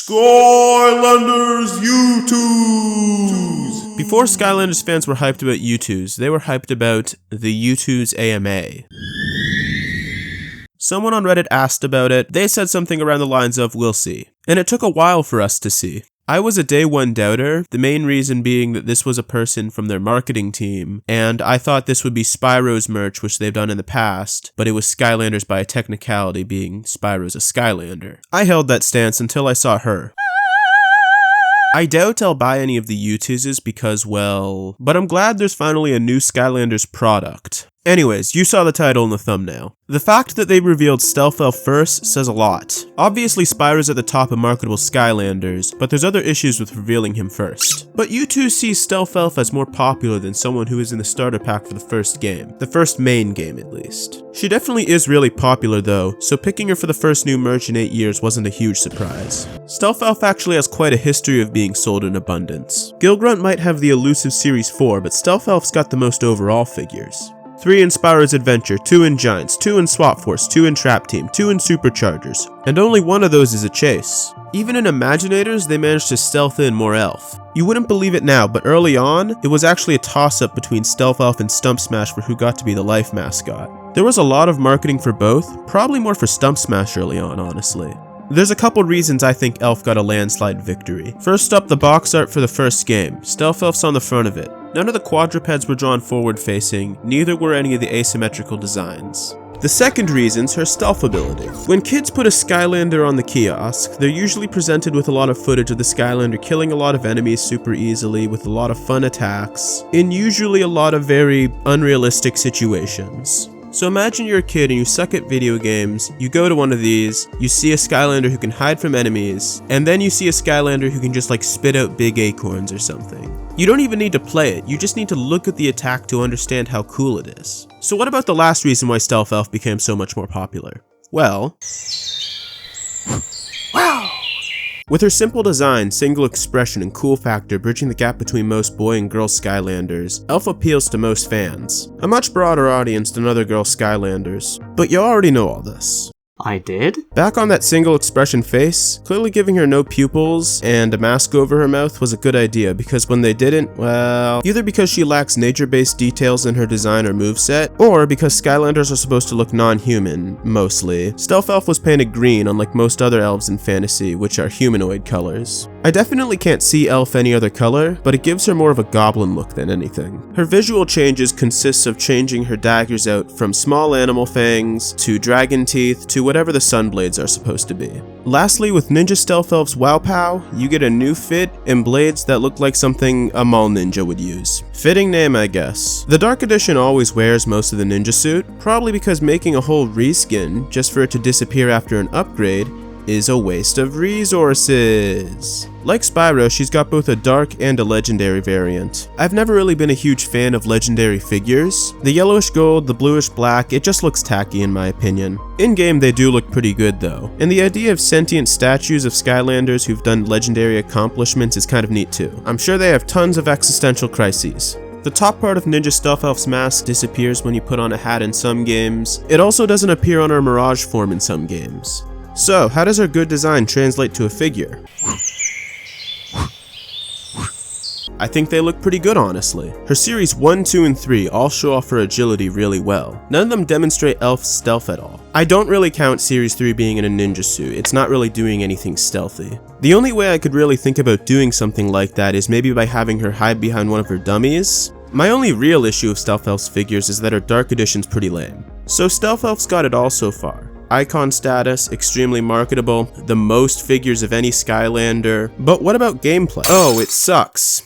Skylanders U2s! Before Skylanders fans were hyped about U2s, they were hyped about the U2's AMA. Someone on Reddit asked about it. They said something around the lines of, "We'll see." And it took a while for us to see. I was a day one doubter, the main reason being that this was a person from their marketing team, and I thought this would be Spyro's merch, which they've done in the past, but it was Skylanders by a technicality, being Spyro's a Skylander. I held that stance until I saw her. I doubt I'll buy any of the U2s because, well, but I'm glad there's finally a new Skylanders product. Anyways, you saw the title in the thumbnail. The fact that they revealed Stealth Elf first says a lot. Obviously Spyro's at the top of marketable Skylanders, but there's other issues with revealing him first. But U2 sees Stealth Elf as more popular than someone who is in the starter pack for the first game. The first main game, at least. She definitely is really popular though, so picking her for the first new merch in 8 years wasn't a huge surprise. Stealth Elf actually has quite a history of being sold in abundance. Gilgrunt might have the elusive Series 4, but Stealth Elf's got the most overall figures. 3 in Spyro's Adventure, 2 in Giants, 2 in Swap Force, 2 in Trap Team, 2 in Superchargers, and only one of those is a chase. Even in Imaginators, they managed to stealth in more Elf. You wouldn't believe it now, but early on, it was actually a toss-up between Stealth Elf and Stump Smash for who got to be the life mascot. There was a lot of marketing for both, probably more for Stump Smash early on, honestly. There's a couple reasons I think Elf got a landslide victory. First up, the box art for the first game. Stealth Elf's on the front of it. None of the quadrupeds were drawn forward-facing, neither were any of the asymmetrical designs. The second reason's her stealth ability. When kids put a Skylander on the kiosk, they're usually presented with a lot of footage of the Skylander killing a lot of enemies super easily with a lot of fun attacks, in usually a lot of very unrealistic situations. So imagine you're a kid and you suck at video games, you go to one of these, you see a Skylander who can hide from enemies, and then you see a Skylander who can just like spit out big acorns or something. You don't even need to play it, you just need to look at the attack to understand how cool it is. So what about the last reason why Stealth Elf became so much more popular? Well, with her simple design, single expression, and cool factor bridging the gap between most boy and girl Skylanders, Elf appeals to most fans. A much broader audience than other girl Skylanders. But you already know all this. I did? Back on that single expression face, clearly giving her no pupils and a mask over her mouth was a good idea because when they didn't, well, either because she lacks nature-based details in her design or moveset, or because Skylanders are supposed to look non-human, mostly. Stealth Elf was painted green unlike most other elves in fantasy, which are humanoid colors. I definitely can't see Elf any other color, but it gives her more of a goblin look than anything. Her visual changes consists of changing her daggers out from small animal fangs to dragon teeth to whatever the sunblades are supposed to be. Lastly, with Ninja Stealth Elf's WOWPOW, you get a new fit and blades that look like something a mall ninja would use. Fitting name, I guess. The Dark Edition always wears most of the ninja suit, probably because making a whole reskin just for it to disappear after an upgrade is a waste of resources. Like Spyro, she's got both a dark and a legendary variant. I've never really been a huge fan of legendary figures. The yellowish gold, the bluish black, it just looks tacky in my opinion. In-game they do look pretty good though, and the idea of sentient statues of Skylanders who've done legendary accomplishments is kind of neat too. I'm sure they have tons of existential crises. The top part of Ninja Stealth Elf's mask disappears when you put on a hat in some games. It also doesn't appear on her Mirage form in some games. So, how does her good design translate to a figure? I think they look pretty good, honestly. Her series 1, 2, and 3 all show off her agility really well. None of them demonstrate Elf's stealth at all. I don't really count series 3 being in a ninja suit, it's not really doing anything stealthy. The only way I could really think about doing something like that is maybe by having her hide behind one of her dummies. My only real issue with Stealth Elf's figures is that her Dark Edition's pretty lame. So Stealth Elf's got it all so far. Icon status, extremely marketable, the most figures of any Skylander, but what about gameplay? Oh, it sucks.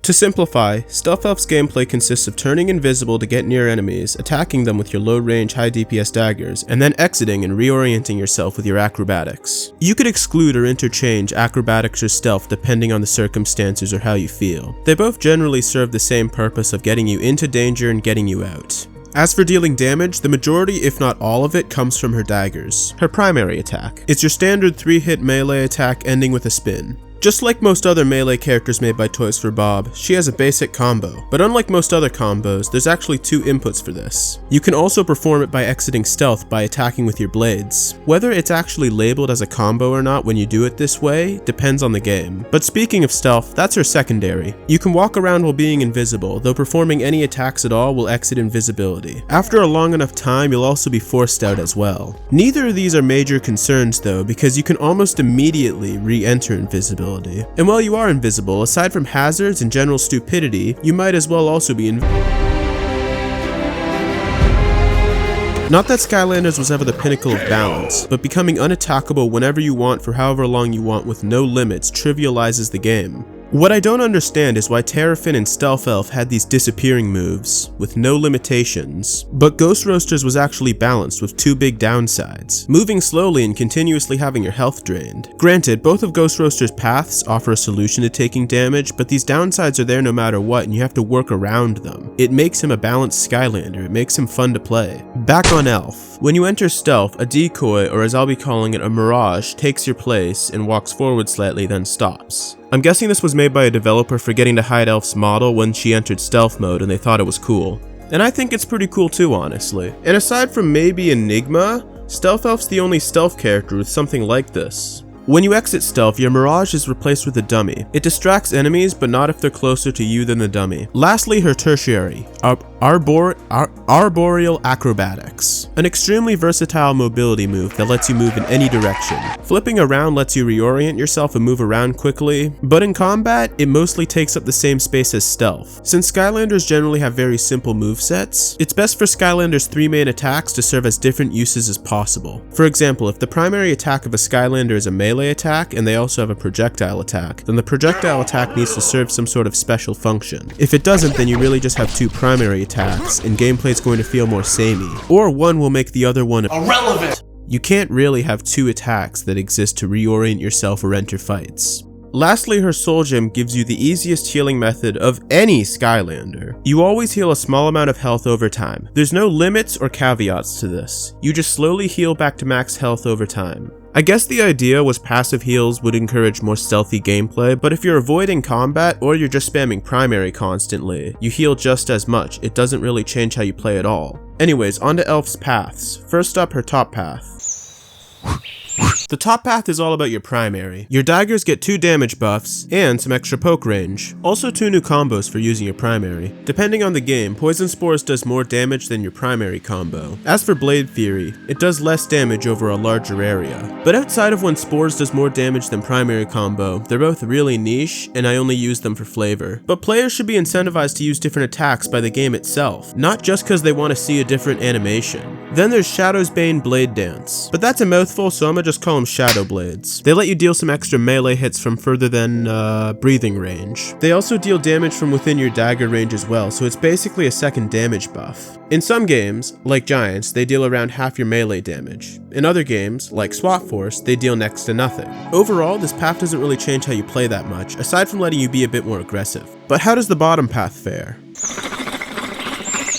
To simplify, Stealth Elf's gameplay consists of turning invisible to get near enemies, attacking them with your low-range, high-DPS daggers, and then exiting and reorienting yourself with your acrobatics. You could exclude or interchange acrobatics or stealth depending on the circumstances or how you feel. They both generally serve the same purpose of getting you into danger and getting you out. As for dealing damage, the majority, if not all of it, comes from her daggers, her primary attack. It's your standard 3-hit melee attack ending with a spin. Just like most other melee characters made by Toys for Bob, she has a basic combo, but unlike most other combos, there's actually 2 inputs for this. You can also perform it by exiting stealth by attacking with your blades. Whether it's actually labeled as a combo or not when you do it this way, depends on the game. But speaking of stealth, that's her secondary. You can walk around while being invisible, though performing any attacks at all will exit invisibility. After a long enough time, you'll also be forced out as well. Neither of these are major concerns though, because you can almost immediately re-enter invisibility. And while you are invisible, aside from hazards and general stupidity, you might as well also be Not that Skylanders was ever the pinnacle of balance, but becoming unattackable whenever you want for however long you want with no limits trivializes the game. What I don't understand is why Terrafin and Stealth Elf had these disappearing moves, with no limitations, but Ghost Roasters was actually balanced with 2 big downsides, moving slowly and continuously having your health drained. Granted, both of Ghost Roasters' paths offer a solution to taking damage, but these downsides are there no matter what and you have to work around them. It makes him a balanced Skylander, it makes him fun to play. Back on Elf. When you enter Stealth, a decoy, or as I'll be calling it, a mirage, takes your place and walks forward slightly then stops. I'm guessing this was made by a developer forgetting to hide Elf's model when she entered stealth mode and they thought it was cool. And I think it's pretty cool too, honestly. And aside from maybe Enigma, Stealth Elf's the only stealth character with something like this. When you exit stealth, your mirage is replaced with a dummy. It distracts enemies, but not if they're closer to you than the dummy. Lastly, her tertiary, Arboreal Acrobatics, an extremely versatile mobility move that lets you move in any direction. Flipping around lets you reorient yourself and move around quickly, but in combat, it mostly takes up the same space as stealth. Since Skylanders generally have very simple movesets, it's best for Skylanders' 3 main attacks to serve as different uses as possible. For example, if the primary attack of a Skylander is a melee attack and they also have a projectile attack, then the projectile attack needs to serve some sort of special function. If it doesn't, then you really just have 2 primary attacks, and gameplay is going to feel more samey. Or one will make the other one irrelevant. You can't really have 2 attacks that exist to reorient yourself or enter fights. Lastly, her Soul Gem gives you the easiest healing method of any Skylander. You always heal a small amount of health over time. There's no limits or caveats to this. You just slowly heal back to max health over time. I guess the idea was passive heals would encourage more stealthy gameplay, but if you're avoiding combat or you're just spamming primary constantly, you heal just as much. It doesn't really change how you play at all. Anyways, onto Elf's paths. First up, her top path. The top path is all about your primary. Your daggers get 2 damage buffs and some extra poke range. Also 2 new combos for using your primary. Depending on the game, Poison Spores does more damage than your primary combo. As for Blade Fury, it does less damage over a larger area. But outside of when Spores does more damage than primary combo, they're both really niche and I only use them for flavor. But players should be incentivized to use different attacks by the game itself, not just because they want to see a different animation. Then there's Shadow's Bane Blade Dance. But that's a mouthful, so I'm gonna just call them Shadow Blades. They let you deal some extra melee hits from further than breathing range. They also deal damage from within your dagger range as well, so it's basically a second damage buff. In some games, like Giants, they deal around half your melee damage. In other games, like Swap Force, they deal next to nothing. Overall, this path doesn't really change how you play that much, aside from letting you be a bit more aggressive. But how does the bottom path fare?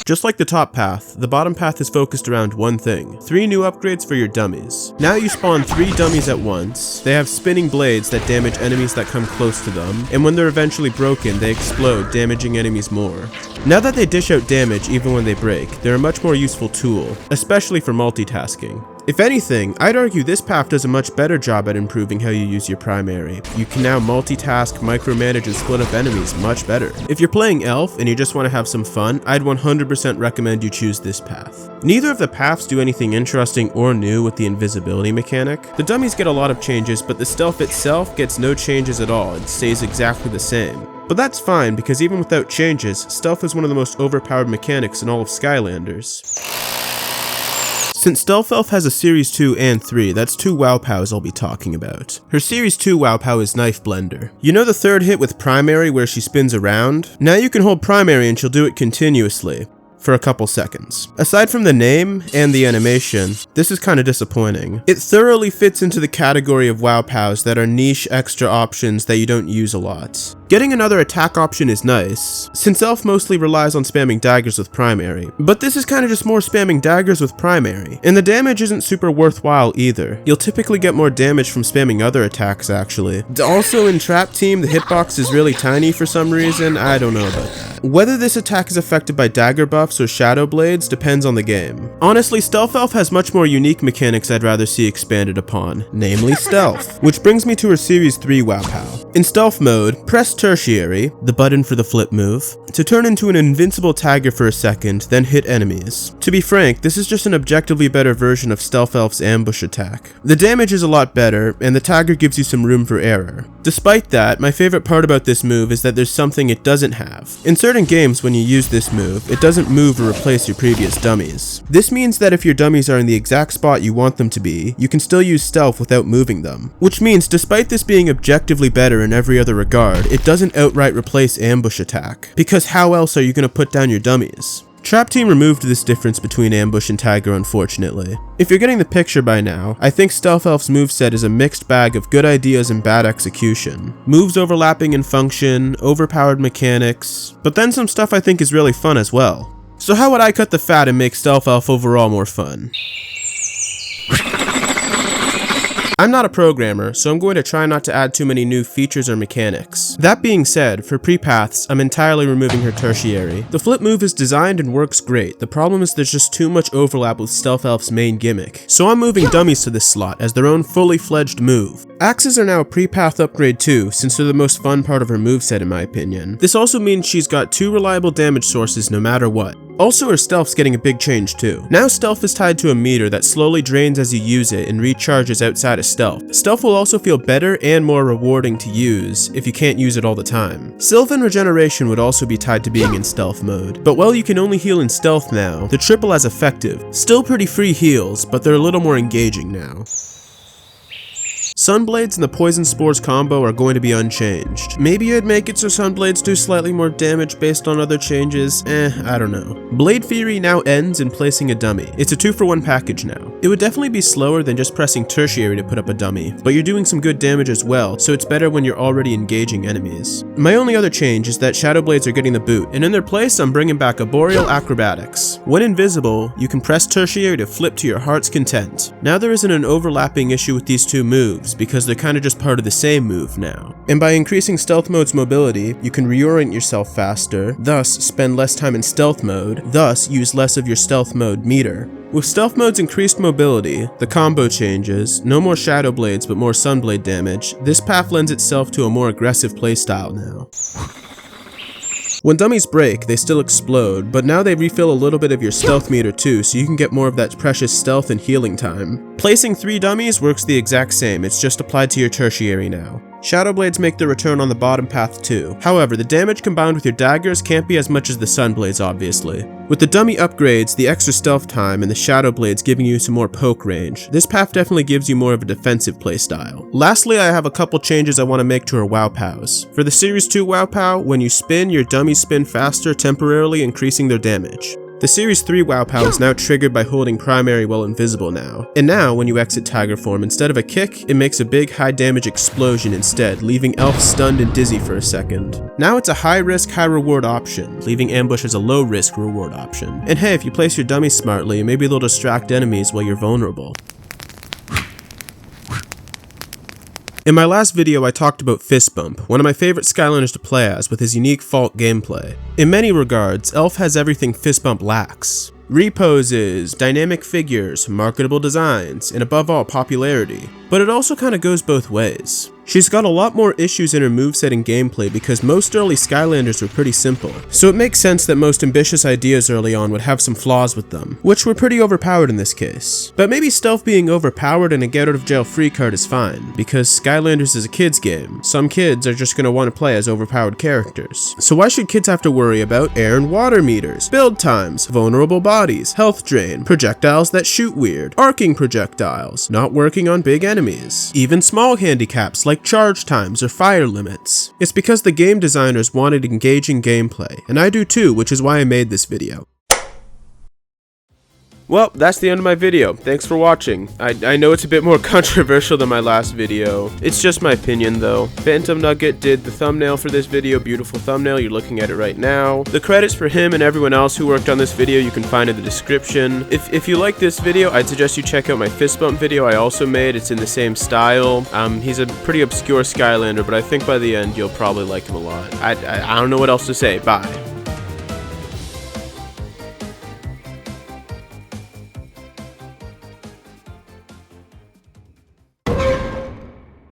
Just like the top path, the bottom path is focused around one thing: 3 new upgrades for your dummies. Now you spawn 3 dummies at once. They have spinning blades that damage enemies that come close to them, and when they're eventually broken, they explode, damaging enemies more. Now that they dish out damage even when they break, they're a much more useful tool, especially for multitasking. If anything, I'd argue this path does a much better job at improving how you use your primary. You can now multitask, micromanage, and split up enemies much better. If you're playing Elf and you just want to have some fun, I'd 100% recommend you choose this path. Neither of the paths do anything interesting or new with the invisibility mechanic. The dummies get a lot of changes, but the stealth itself gets no changes at all and stays exactly the same. But that's fine, because even without changes, stealth is one of the most overpowered mechanics in all of Skylanders. Since Stealth Elf has a Series 2 and 3, that's 2 WOWPOWs I'll be talking about. Her Series 2 WOWPOW is Knife Blender. You know the third hit with primary where she spins around? Now you can hold primary and she'll do it continuously for a couple seconds. Aside from the name and the animation, this is kinda disappointing. It thoroughly fits into the category of WOWPOWs that are niche extra options that you don't use a lot. Getting another attack option is nice, since Elf mostly relies on spamming daggers with primary, but this is kinda just more spamming daggers with primary, and the damage isn't super worthwhile either. You'll typically get more damage from spamming other attacks actually. Also in Trap Team, the hitbox is really tiny for some reason, I don't know about that. Whether this attack is affected by dagger buffs or shadow blades depends on the game. Honestly, Stealth Elf has much more unique mechanics I'd rather see expanded upon, namely stealth. Which brings me to her Series 3 WOWPOW. In stealth mode, press tertiary, the button for the flip move, to turn into an invincible tagger for a second, then hit enemies. To be frank, this is just an objectively better version of Stealth Elf's ambush attack. The damage is a lot better, and the tagger gives you some room for error. Despite that, my favorite part about this move is that there's something it doesn't have. In certain games, when you use this move, it doesn't move or replace your previous dummies. This means that if your dummies are in the exact spot you want them to be, you can still use stealth without moving them. Which means, despite this being objectively better in every other regard, it doesn't outright replace ambush attack. Because how else are you going to put down your dummies? Trap Team removed this difference between ambush and tagger, unfortunately. If you're getting the picture by now, I think Stealth Elf's moveset is a mixed bag of good ideas and bad execution. Moves overlapping in function, overpowered mechanics, but then some stuff I think is really fun as well. So how would I cut the fat and make Stealth Elf overall more fun? I'm not a programmer, so I'm going to try not to add too many new features or mechanics. That being said, for prepaths, I'm entirely removing her tertiary. The flip move is designed and works great. The problem is there's just too much overlap with Stealth Elf's main gimmick. So I'm moving dummies to this slot as their own fully fledged move. Axes are now a prepath upgrade too, since they're the most fun part of her moveset in my opinion. This also means she's got 2 reliable damage sources no matter what. Also, her stealth's getting a big change too. Now stealth is tied to a meter that slowly drains as you use it and recharges outside of stealth. Stealth will also feel better and more rewarding to use if you can't use it all the time. Sylvan regeneration would also be tied to being in stealth mode, but while you can only heal in stealth now, the triple as effective. Still pretty free heals, but they're a little more engaging now. Sunblades and the Poison Spores combo are going to be unchanged. Maybe I'd make it so Sunblades do slightly more damage based on other changes, I don't know. Blade Fury now ends in placing a dummy. It's a 2-for-1 package now. It would definitely be slower than just pressing tertiary to put up a dummy, but you're doing some good damage as well, so it's better when you're already engaging enemies. My only other change is that Shadow Blades are getting the boot, and in their place I'm bringing back Arboreal Acrobatics. When invisible, you can press tertiary to flip to your heart's content. Now there isn't an overlapping issue with these two moves, because they're kind of just part of the same move now. And by increasing stealth mode's mobility, you can reorient yourself faster, thus spend less time in stealth mode, thus use less of your stealth mode meter. With stealth mode's increased mobility, the combo changes, no more shadow blades but more sunblade damage, this path lends itself to a more aggressive playstyle now. When dummies break, they still explode, but now they refill a little bit of your stealth meter too, so you can get more of that precious stealth and healing time. Placing 3 dummies works the exact same, it's just applied to your tertiary now. Shadow Blades make their return on the bottom path too. However, the damage combined with your daggers can't be as much as the Sun Blades obviously. With the dummy upgrades, the extra stealth time, and the Shadow Blades giving you some more poke range, this path definitely gives you more of a defensive playstyle. Lastly, I have a couple changes I want to make to her WOWPOWs. For the Series 2 WOWPOW, when you spin, your dummies spin faster, temporarily increasing their damage. The Series 3 WOWPOW is now triggered by holding primary while invisible now. And now, when you exit Tiger form, instead of a kick, it makes a big high damage explosion instead, leaving Elf stunned and dizzy for a second. Now it's a high risk, high reward option, leaving ambush as a low risk reward option. And hey, if you place your dummies smartly, maybe they'll distract enemies while you're vulnerable. In my last video I talked about Fist Bump, one of my favorite Skylanders to play as with his unique fault gameplay. In many regards, Elf has everything Fist Bump lacks. Reposes, dynamic figures, marketable designs, and above all popularity. But it also kinda goes both ways. She's got a lot more issues in her moveset and gameplay because most early Skylanders were pretty simple, so it makes sense that most ambitious ideas early on would have some flaws with them, which were pretty overpowered in this case. But maybe stealth being overpowered and a get out of jail free card is fine, because Skylanders is a kid's game. Some kids are just going to want to play as overpowered characters. So why should kids have to worry about air and water meters, build times, vulnerable bodies, health drain, projectiles that shoot weird, arcing projectiles, not working on big enemies, even small handicaps like charge times or fire limits? It's because the game designers wanted engaging gameplay, and I do too, which is why I made this video. Well, that's the end of my video. Thanks for watching. I know it's a bit more controversial than my last video. It's just my opinion though. Phantom Nugget did the thumbnail for this video. Beautiful thumbnail, you're looking at it right now. The credits for him and everyone else who worked on this video you can find in the description. If you like this video, I'd suggest you check out my fist bump video I also made. It's in the same style. He's a pretty obscure Skylander, but I think by the end you'll probably like him a lot. I don't know what else to say. Bye.